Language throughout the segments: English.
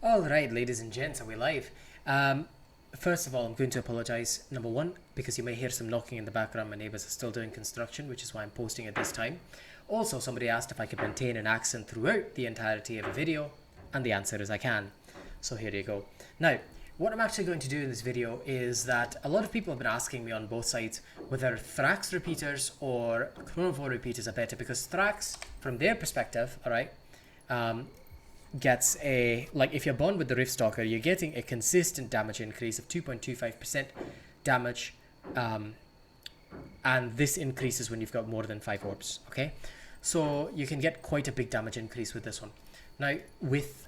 Alright, ladies and gents, are we live? First of all, I'm going to apologize, number one, because you may hear some knocking in the background. My neighbors are still doing construction, which is why I'm posting at this time. Also, somebody asked if I could maintain an accent throughout the entirety of a video, and the answer is I can. So here you go. Now, what I'm actually going to do in this video is that a lot of people have been asking me on both sides whether thrax repeaters or chronovore repeaters are better, because thrax, from their perspective, alright, gets a, like if you're bond with the Riftstalker, you're getting a consistent damage increase of 2.25% damage, and this increases when you've got more than 5 orbs, okay? So you can get quite a big damage increase with this one. Now, with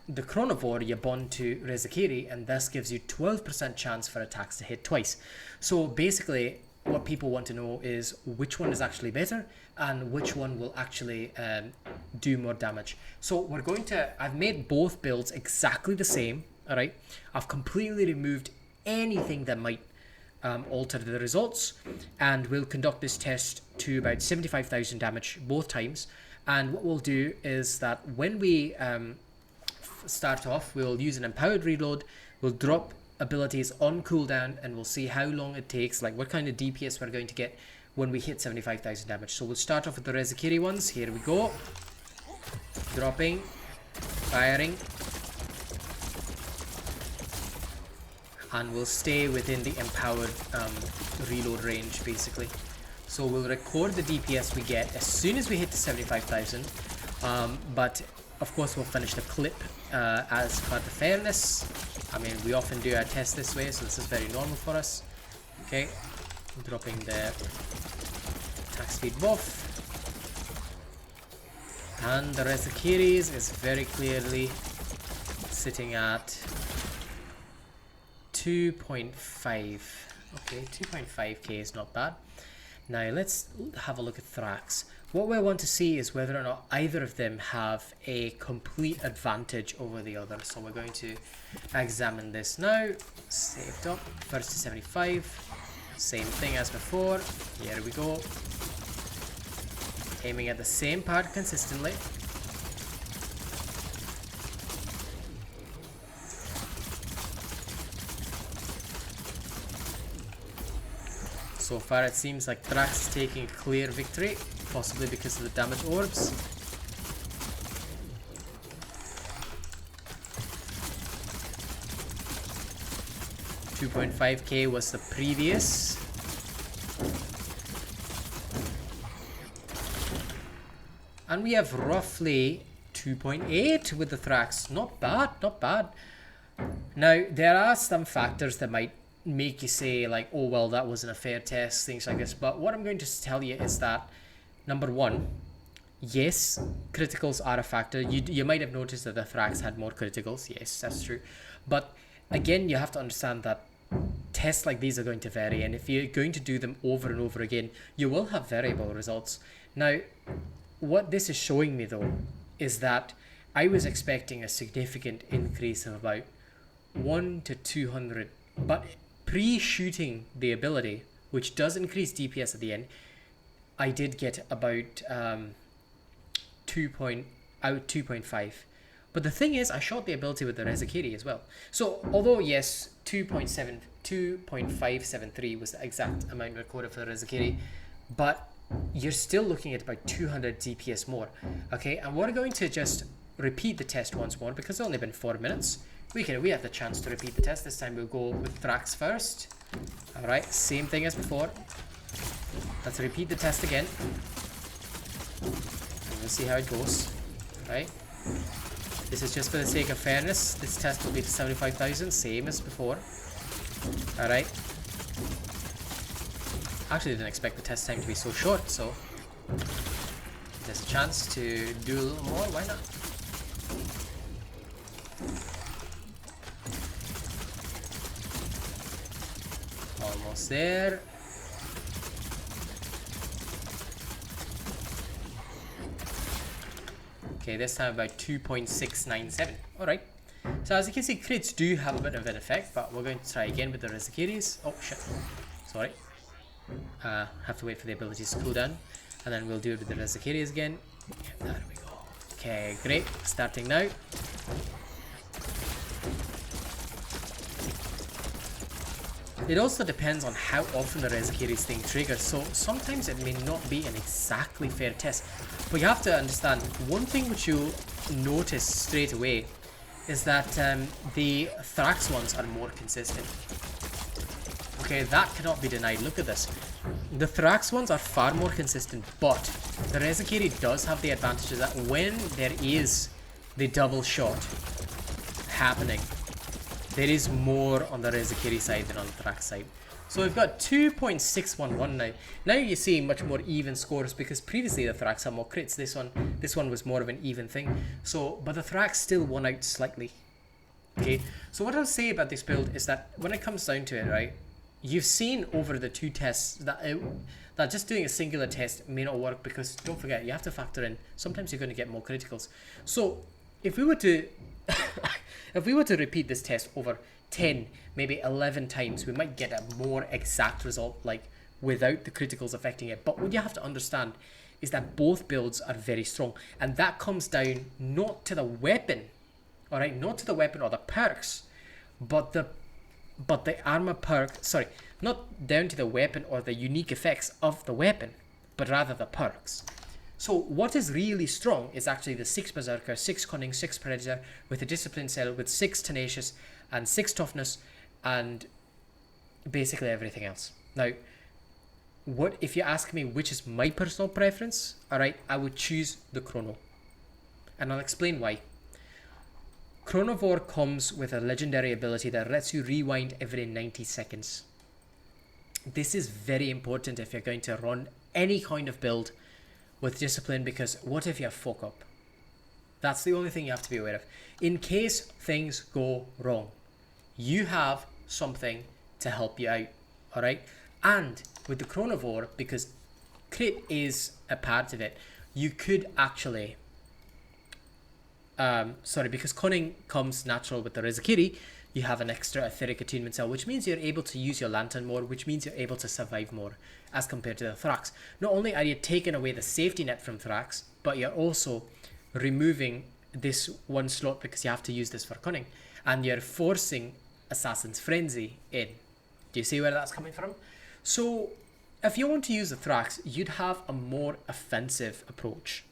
the Chronovore, you bond to Rezakiri, and this gives you 12% chance for attacks to hit twice. So basically, what people want to know is which one is actually better and which one will actually do more damage. So we're going to, I've made both builds exactly the same, all right? I've completely removed anything that might alter the results, and we'll conduct this test to about 75,000 damage both times. And what we'll do is that when we start off, we'll use an empowered reload, we'll drop abilities on cooldown, and we'll see how long it takes, like what kind of DPS we're going to get when we hit 75,000 damage. So we'll start off with the Rezakiri ones. Here we go. Dropping, firing, and we'll stay within the empowered reload range basically. So we'll record the DPS we get as soon as we hit the 75,000, but of course we'll finish the clip as per the fairness. I mean, we often do our test this way, so this is very normal for us. Okay, dropping the attack speed buff. And the Rezakiris is very clearly sitting at 2.5. Okay, 2.5k is not bad. Now let's have a look at Thrax. What we want to see is whether or not either of them have a complete advantage over the other. So we're going to examine this now. Saved up. First to 75. Same thing as before. Here we go. Aiming at the same part consistently. So far it seems like Thrax is taking a clear victory, possibly because of the damage orbs. $2.5k was the previous. And we have roughly 2.8 with the Thrax. Not bad, not bad. Now, there are some factors that might make you say like, oh well, that wasn't a fair test, things like this. But what I'm going to tell you is that, number one, yes, criticals are a factor. You might have noticed that the Thrax had more criticals. Yes, that's true. But again, you have to understand that tests like these are going to vary, and if you're going to do them over and over again, you will have variable results. Now, what this is showing me though is that I was expecting a significant increase of about 1 to 200, but pre-shooting the ability, which does increase DPS at the end, I did get about 2.5. But the thing is, I shot the ability with the Rezakiri as well. So although yes, 2.573 was the exact amount recorded for the Rezakiri, but you're still looking at about 200 DPS more. Okay, and we're going to just repeat the test once more because it's only been 4 minutes. We have the chance to repeat the test. This time we'll go with Thrax first. Alright, same thing as before. Let's repeat the test again. And we'll see how it goes. Right. This is just for the sake of fairness. This test will be to 75,000, same as before. Alright. Actually didn't expect the test time to be so short, so there's a chance to do a little more, why not? Almost there. Okay, this time about 2.697. Alright. So as you can see, crits do have a bit of an effect, but we're going to try again with the Rezakiris. Oh shit. Sorry. Have to wait for the abilities to cool down. And then we'll do it with the Rezakiris again. Yeah, there we go. Okay, great. Starting now. It also depends on how often the Rezakiri thing triggers, so sometimes it may not be an exactly fair test. But you have to understand, one thing which you'll notice straight away is that the thrax ones are more consistent. Okay, that cannot be denied. Look at this. The thrax ones are far more consistent, but the Rezakiri does have the advantage that when there is the double shot happening, there is more on the Rezakiri side than on the thrax side. So we've got 2.611 now. Now you see much more even scores because previously the thrax had more crits. This one was more of an even thing. So, but the thrax still won out slightly. Okay, so what I'll say about this build is that when it comes down to it, right, you've seen over the two tests that just doing a singular test may not work because don't forget, you have to factor in sometimes you're going to get more criticals. So if we were to if we were to repeat this test over 10, maybe 11 times, we might get a more exact result, like without the criticals affecting it. But what you have to understand is that both builds are very strong, and that comes down not to the weapon, all right, not to the weapon or the perks, but the armor perk, sorry, not down to the weapon or the unique effects of the weapon, but rather the perks. So what is really strong is actually the 6 Berserker, 6 Cunning, 6 Predator, with a Discipline Cell, with 6 Tenacious, and 6 Toughness, and basically everything else. Now, what if you ask me which is my personal preference, alright, I would choose the Chrono. And I'll explain why. Chronovore comes with a legendary ability that lets you rewind every 90 seconds. This is very important if you're going to run any kind of build with discipline, because what if you fuck up? That's the only thing you have to be aware of. In case things go wrong, you have something to help you out, alright? And with the Chronovore, because crit is a part of it, you could actually because Cunning comes natural with the Rezakiri, you have an extra etheric attunement cell, which means you're able to use your lantern more, which means you're able to survive more as compared to the thrax. Not only are you taking away the safety net from thrax, but you're also removing this one slot because you have to use this for Cunning, and you're forcing Assassin's Frenzy in. Do you see where that's coming from? So if you want to use the thrax, you'd have a more offensive approach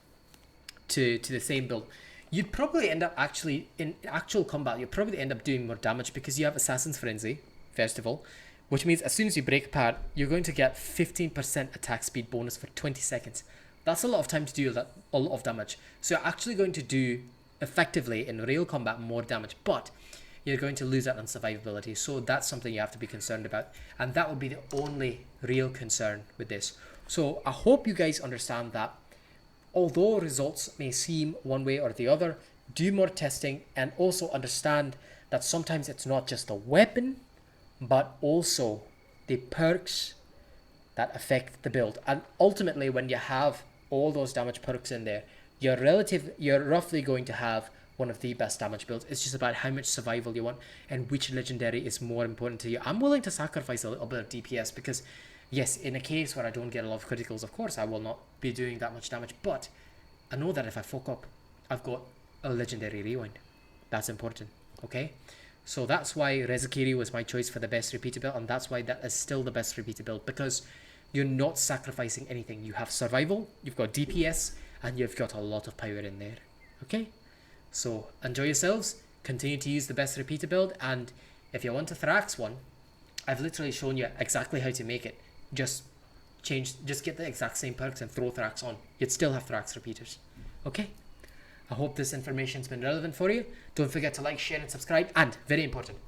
to the same build. You'd probably end up actually, in actual combat, you'd probably end up doing more damage because you have Assassin's Frenzy, first of all, which means as soon as you break apart, you're going to get 15% attack speed bonus for 20 seconds. That's a lot of time to do a lot of damage. So you're actually going to do, effectively, in real combat, more damage, but you're going to lose out on survivability. So that's something you have to be concerned about. And that will be the only real concern with this. So I hope you guys understand that. Although results may seem one way or the other, do more testing and also understand that sometimes it's not just the weapon, but also the perks that affect the build. And ultimately, when you have all those damage perks in there, you're roughly going to have one of the best damage builds. It's just about how much survival you want and which legendary is more important to you. I'm willing to sacrifice a little bit of DPS because yes, in a case where I don't get a lot of criticals, of course, I will not be doing that much damage. But I know that if I fuck up, I've got a legendary rewind. That's important, okay? So that's why Rezakiri was my choice for the best repeater build, and that's why that is still the best repeater build, because you're not sacrificing anything. You have survival, you've got DPS, and you've got a lot of power in there, okay? So enjoy yourselves, continue to use the best repeater build, and if you want a Thrax one, I've literally shown you exactly how to make it. Just get the exact same perks and throw Thrax on. You'd still have Thrax repeaters. Okay? I hope this information's been relevant for you. Don't forget to like, share, and subscribe. And, very important,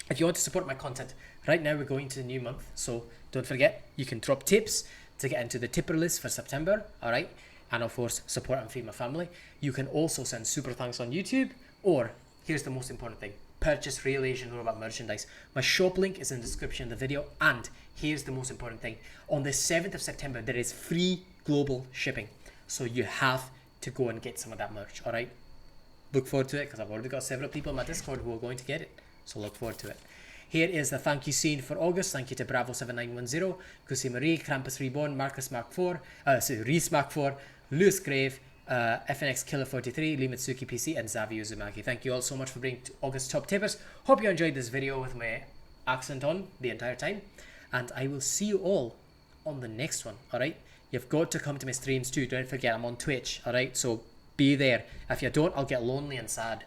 if you want to support my content, right now we're going to the new month. So, don't forget, you can drop tips to get into the tipper list for September. Alright? And, of course, support and feed my family. You can also send super thanks on YouTube. Or, here's the most important thing. Purchase Real Asian Robot merchandise. My shop link is in the description of the video, and here's the most important thing. On the 7th of September, there is free global shipping. So you have to go and get some of that merch, alright? Look forward to it, because I've already got several people in my Discord who are going to get it. So look forward to it. Here is the thank you scene for August. Thank you to Bravo7910, Kusi Marie, Krampus Reborn, Marcus Mark 4, Reese Mark 4, Lewis Grave, FNX Killer 43, Limitsuki PC, and Zavio Uzumaki. Thank you all so much for being August top tippers. Hope you enjoyed this video with my accent on the entire time. And I will see you all on the next one, alright? You've got to come to my streams too. Don't forget, I'm on Twitch, alright? So be there. If you don't, I'll get lonely and sad.